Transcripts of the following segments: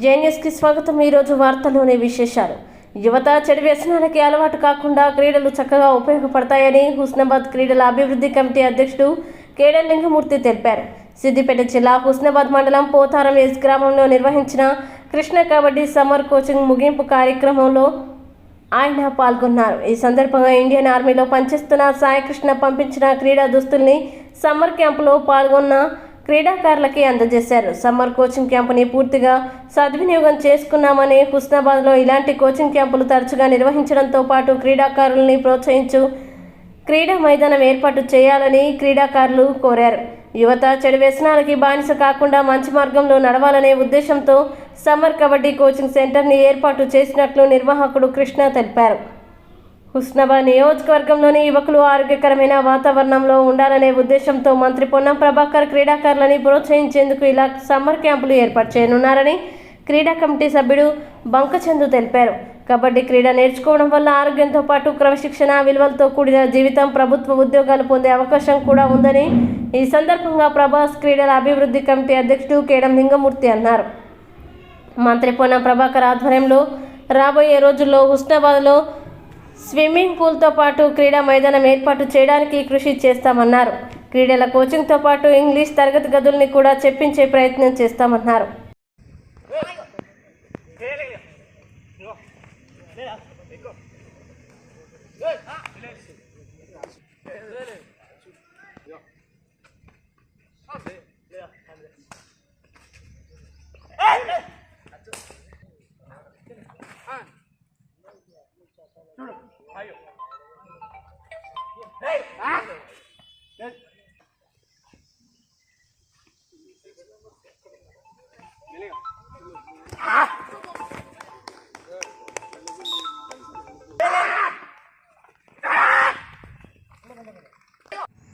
జేఎన్ఎస్కి స్వాగతం. ఈరోజు వార్తల్లోని విశేషాలు. యువత చెడు వ్యసనాలకి అలవాటు కాకుండా క్రీడలు చక్కగా ఉపయోగపడతాయని హుస్నాబాద్ క్రీడల అభివృద్ధి కమిటీ అధ్యక్షుడు కేడెం లింగమూర్తి తెలిపారు. సిద్దిపేట జిల్లా హుస్నాబాద్ మండలం పోతారం ఎస్ గ్రామంలో నిర్వహించిన కృష్ణ కబడ్డీ సమ్మర్ కోచింగ్ ముగింపు కార్యక్రమంలో ఆయన పాల్గొన్నారు. ఈ సందర్భంగా ఇండియన్ ఆర్మీలో పనిచేస్తున్న సాయికృష్ణ పంపించిన క్రీడా దుస్తుల్ని సమ్మర్ క్యాంపులో పాల్గొన్న క్రీడాకారులకి అందజేశారు. సమ్మర్ కోచింగ్ క్యాంపుని పూర్తిగా సద్వినియోగం చేసుకున్నామని, హుస్నాబాద్లో ఇలాంటి కోచింగ్ క్యాంపులు తరచుగా నిర్వహించడంతో పాటు క్రీడాకారులని ప్రోత్సహించు క్రీడా మైదానం ఏర్పాటు చేయాలని క్రీడాకారులు కోరారు. యువత చెడు వ్యసనాలకి బానిస కాకుండా మంచి మార్గంలో నడవాలనే ఉద్దేశంతో సమ్మర్ కబడ్డీ కోచింగ్ సెంటర్ని ఏర్పాటు చేసినట్లు నిర్వాహకుడు కృష్ణ తెలిపారు. హుస్నాబాద్ నియోజకవర్గంలోని యువకులు ఆరోగ్యకరమైన వాతావరణంలో ఉండాలనే ఉద్దేశంతో మంత్రి పొన్నం ప్రభాకర్ క్రీడాకారులని ప్రోత్సహించేందుకు ఇలా సమ్మర్ క్యాంపులు ఏర్పాటు చేయనున్నారని క్రీడా కమిటీ సభ్యుడు బంకచందు తెలిపారు. కబడ్డీ క్రీడ నేర్చుకోవడం వల్ల ఆరోగ్యంతో పాటు క్రమశిక్షణ, విలువలతో కూడిన జీవితం, ప్రభుత్వ ఉద్యోగాలు పొందే అవకాశం కూడా ఉందని ఈ సందర్భంగా ప్రభాస్ క్రీడల అభివృద్ధి కమిటీ అధ్యక్షుడు కేడెం లింగమూర్తి అన్నారు. మంత్రి పొన్నం ప్రభాకర్ ఆధ్వర్యంలో రాబోయే రోజుల్లో హుస్నాబాద్లో స్విమ్మింగ్ పూల్తో పాటు క్రీడా మైదానం ఏర్పాటు చేయడానికి కృషి చేస్తామన్నారు. క్రీడల కోచింగ్తో పాటు ఇంగ్లీష్ తరగతి గదుల్ని కూడా చెప్పించే ప్రయత్నం చేస్తామన్నారు.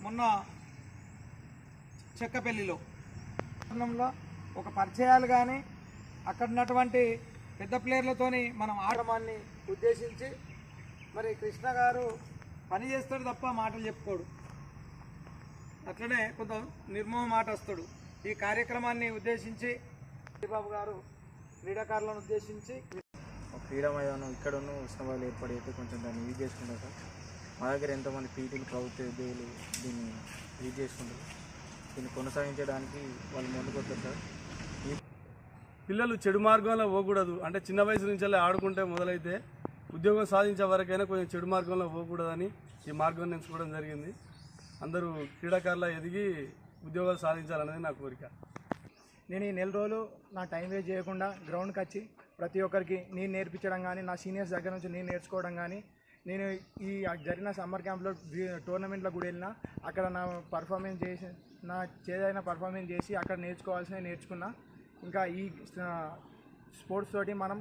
మొన్న చెక్కపల్లిలో ఒక పరిచయాలు కానీ అక్కడ ఉన్నటువంటి పెద్ద ప్లేయర్లతోని మనం ఆడమాన్ని ఉద్దేశించి మరి కృష్ణ గారు పని చేస్తాడు తప్ప మాటలు చెప్పుకోడు. అట్లనే కొంత నిర్మోహ మాట వస్తాడు. ఈ కార్యక్రమాన్ని ఉద్దేశించి బాబు గారు క్రీడాకారులను ఉద్దేశించి క్రీడా మైదానం ఇక్కడ ఉన్న ఉత్సవాలు ఏర్పాటు అయితే కొంచెం దాన్ని యూజ్ చేసుకుంటారు సార్. మా దగ్గర ఎంతోమంది పీటీలు, ప్రభుత్వ ఉద్యోగులు దీన్ని యూజ్ చేసుకుంటారు. దీన్ని కొనసాగించడానికి వాళ్ళు ముందుకొస్తారు సార్. పిల్లలు చెడు మార్గంలో పోకూడదు, అంటే చిన్న వయసు నుంచి ఆడుకుంటే మొదలైతే ఉద్యోగం సాధించే వరకైనా కొంచెం చెడు మార్గంలో పోకూడదని ఈ మార్గం ఎంచుకోవడం జరిగింది. అందరూ క్రీడాకారులు ఎదిగి ఉద్యోగాలు సాధించాలనేది నా కోరిక. నేను ఈ నెల రోజులు నా టైం వేస్ట్ చేయకుండా గ్రౌండ్కి వచ్చి ప్రతి ఒక్కరికి నేను నేర్పించడం కానీ, నా సీనియర్స్ దగ్గర నుంచి నేను నేర్చుకోవడం కానీ, నేను ఈ జరిగిన సమ్మర్ క్యాంప్లో టోర్నమెంట్లో కూడా వెళ్ళినా అక్కడ నా పర్ఫార్మెన్స్ చేసి, నా చేదైన పర్ఫార్మెన్స్ చేసి అక్కడ నేర్చుకోవాల్సినవి నేర్చుకున్నా. ఇంకా ఈ స్పోర్ట్స్ తోటి మనం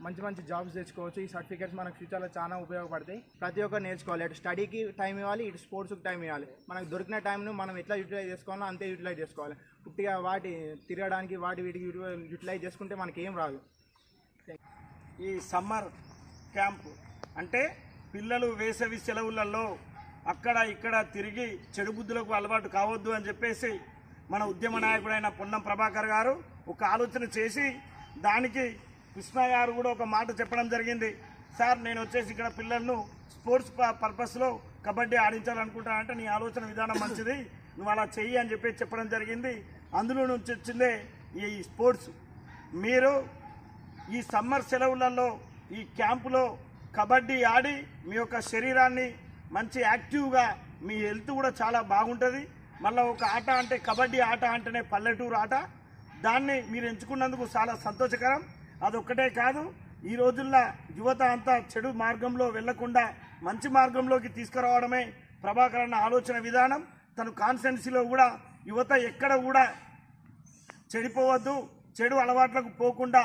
మంచి మంచి జాబ్స్ తెచ్చుకోవచ్చు. ఈ సర్టిఫికేట్స్ మనకు ఫ్యూచర్లో చాలా ఉపయోగపడతాయి. ప్రతి ఒక్కరు నేర్చుకోవాలి. అటు స్టడీకి టైం ఇవ్వాలి, ఇటు స్పోర్ట్స్కి టైం ఇవ్వాలి. మనకు దొరికిన టైంను మనం ఎట్లా యూటిలైజ్ చేసుకోవాలో అంతే యూటిలైజ్ చేసుకోవాలి. పుట్టిగా వాటి తిరగడానికి వీటికి యూటిలైజ్ చేసుకుంటే మనకి ఏం రాదు. ఈ సమ్మర్ క్యాంపు అంటే పిల్లలు వేసవి సెలవులలో అక్కడ ఇక్కడ తిరిగి చెడు బుద్ధులకు అలవాటు కావద్దు అని చెప్పేసి మన ఉద్యమ నాయకుడైన పొన్నం ప్రభాకర్ గారు ఒక ఆలోచన చేసి దానికి కృష్ణ గారు కూడా ఒక మాట చెప్పడం జరిగింది. సార్, నేను వచ్చేసి ఇక్కడ పిల్లలను స్పోర్ట్స్ పర్పస్లో కబడ్డీ ఆడించాలనుకుంటానంటే నీ ఆలోచన విధానం మంచిది, నువ్వు అలా చెయ్యి అని చెప్పడం జరిగింది. అందులో నుంచి వచ్చిందే ఈ స్పోర్ట్స్. మీరు ఈ సమ్మర్ సెలవులలో ఈ క్యాంపులో కబడ్డీ ఆడి మీ యొక్క శరీరాన్ని మంచి యాక్టివ్గా, మీ హెల్త్ కూడా చాలా బాగుంటుంది. మళ్ళీ ఒక ఆట అంటే కబడ్డీ ఆట అంటేనే పల్లెటూరు ఆట. దాన్ని మీరు ఎంచుకున్నందుకు చాలా సంతోషకరం. అదొక్కటే కాదు, ఈ రోజుల్లో యువత అంతా చెడు మార్గంలో వెళ్లకుండా మంచి మార్గంలోకి తీసుకురావడమే ప్రభాకర్ అన్న ఆలోచన విధానం. తను కాన్స్టిట్యున్సీలో కూడా యువత ఎక్కడ కూడా చెడిపోవద్దు, చెడు అలవాట్లకు పోకుండా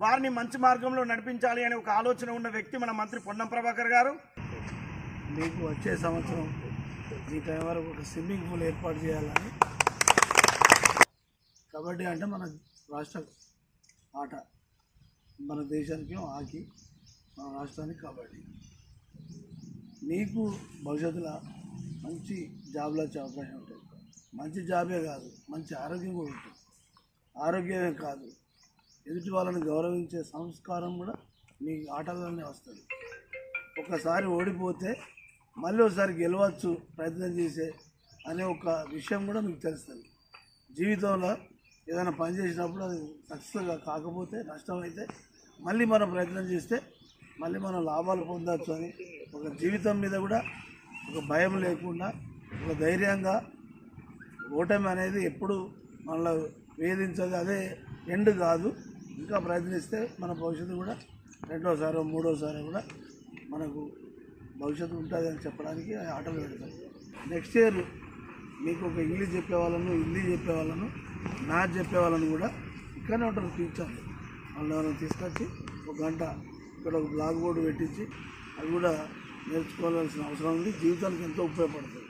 వారిని మంచి మార్గంలో నడిపించాలి అనే ఒక ఆలోచన ఉన్న వ్యక్తి మన మంత్రి పొన్నం ప్రభాకర్ గారు. మీకు వచ్చే సంవత్సరం ఈ టైం వరకు ఒక స్విమ్మింగ్ పూల్ ఏర్పాటు చేయాలని. కబడ్డీ అంటే మన రాష్ట్ర ఆట, మన దేశానికి హాకీ, మన రాష్ట్రానికి కబడ్డీ. మీకు భవిష్యత్తులో మంచి జాబ్లో వచ్చే అవకాశం ఉంటుంది. మంచి జాబే కాదు, మంచి ఆరోగ్యం కూడా ఉంటుంది. ఆరోగ్యమే కాదు, ఎదుటి వాళ్ళని గౌరవించే సంస్కారం కూడా మీ ఆటల్లోనే వస్తుంది. ఒకసారి ఓడిపోతే మళ్ళీ ఒకసారి గెలవచ్చు ప్రయత్నం చేసే అనే ఒక విషయం కూడా మీకు తెలుస్తుంది. జీవితంలో ఏదైనా పని చేసినప్పుడు అది సక్సెస్గా కాకపోతే నష్టం అయితే మళ్ళీ మనం ప్రయత్నం చేస్తే మళ్ళీ మనం లాభాలు పొందవచ్చు అని ఒక జీవితం మీద కూడా ఒక భయం లేకుండా ఒక ధైర్యంగా ఓటమి అనేది ఎప్పుడు మనలో వేధించదు, అదే ఎండ్ కాదు. ఇంకా ప్రయత్నిస్తే మన భవిష్యత్తు కూడా రెండోసారో మూడోసారో కూడా మనకు భవిష్యత్తు ఉంటుంది అని చెప్పడానికి ఆటలు పెడతాం. నెక్స్ట్ ఇయర్ మీకు ఒక ఇంగ్లీష్ చెప్పేవాళ్ళను, హిందీ చెప్పేవాళ్ళను, మ్యాథ్స్ చెప్పేవాళ్ళను కూడా ఇక్కడనే ఉంటారు టీచర్లు. వాళ్ళని ఎవరైనా తీసుకొచ్చి ఒక గంట ఇక్కడ ఒక బ్లాక్ బోర్డు పెట్టించి అది కూడా నేర్చుకోవాల్సిన అవసరం ఉంది. జీవితానికి ఎంతో ఉపయోగపడుతుంది.